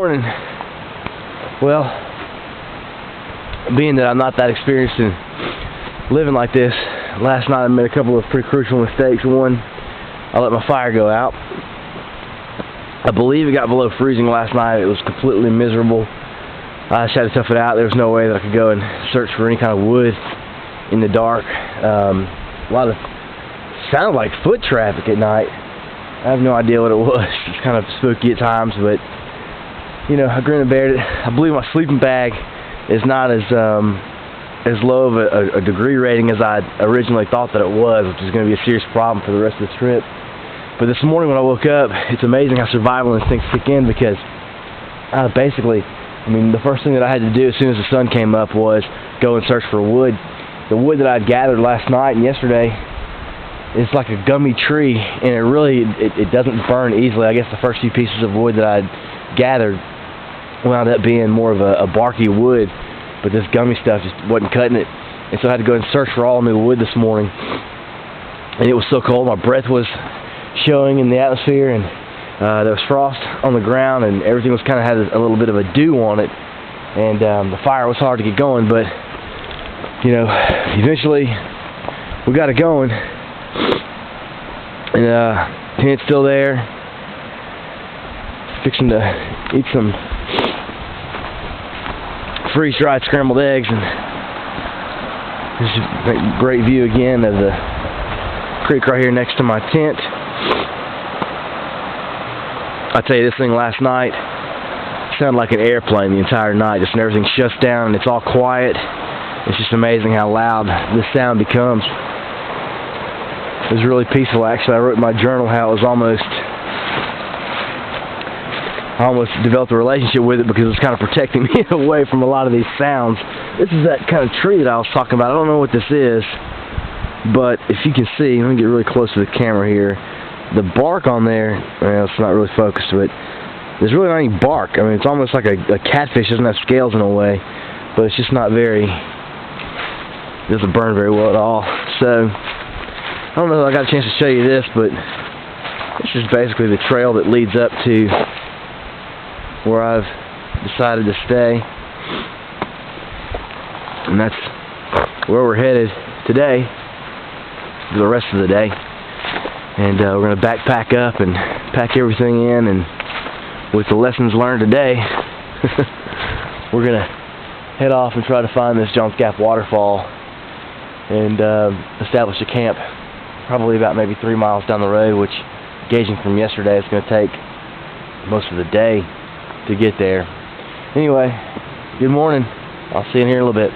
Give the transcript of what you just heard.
Morning. Well, being that I'm not that experienced in living like this, last night I made a couple of pretty crucial mistakes. One, I let my fire go out. I believe it got below freezing last night. It was completely miserable. I just had to tough it out. There was no way that I could go and search for any kind of wood in the dark. A lot of sounded like foot traffic at night. I have no idea what it was. It's kind of spooky at times, but you know, I grinned and bared it. I believe my sleeping bag is not as low of a degree rating as I originally thought that it was, which is going to be a serious problem for the rest of the trip. But this morning when I woke up, it's amazing how survival instincts kick in, because the first thing that I had to do as soon as the sun came up was go and search for wood. The wood that I'd gathered last night and yesterday is like a gummy tree, and it doesn't burn easily. I guess the first few pieces of wood that I'd gathered wound up being more of a barky wood, but this gummy stuff just wasn't cutting it. And so I had to go and search for all new wood this morning. And it was so cold, my breath was showing in the atmosphere, and there was frost on the ground, and everything was kind of had a little bit of a dew on it, and the fire was hard to get going. But you know, eventually we got it going, and tent's still there. Fixing to eat some freeze-dried scrambled eggs, and there's a great view again of the creek right here next to my tent. I tell you, this thing last night sounded like an airplane the entire night. Just when everything shuts down and it's all quiet, it's just amazing how loud this sound becomes. It was really peaceful, actually. I wrote in my journal how it was I almost developed a relationship with it, because it was kind of protecting me away from a lot of these sounds. This is that kind of tree that I was talking about. I don't know what this is, but if you can see, let me get really close to the camera here. The bark on there, well, it's not really focused, but there's really not any bark. I mean, it's almost like a catfish doesn't have scales in a way, but it's just not very, it doesn't burn very well at all. So, I don't know if I got a chance to show you this, but this is basically the trail that leads up to where I've decided to stay, and that's where we're headed today for the rest of the day. And we're going to backpack up and pack everything in, and with the lessons learned today, we're going to head off and try to find this Johns Gap waterfall and establish a camp probably about maybe 3 miles down the road, which, gauging from yesterday, it's going to take most of the day to get there. Anyway, good morning. I'll see you in here in a little bit.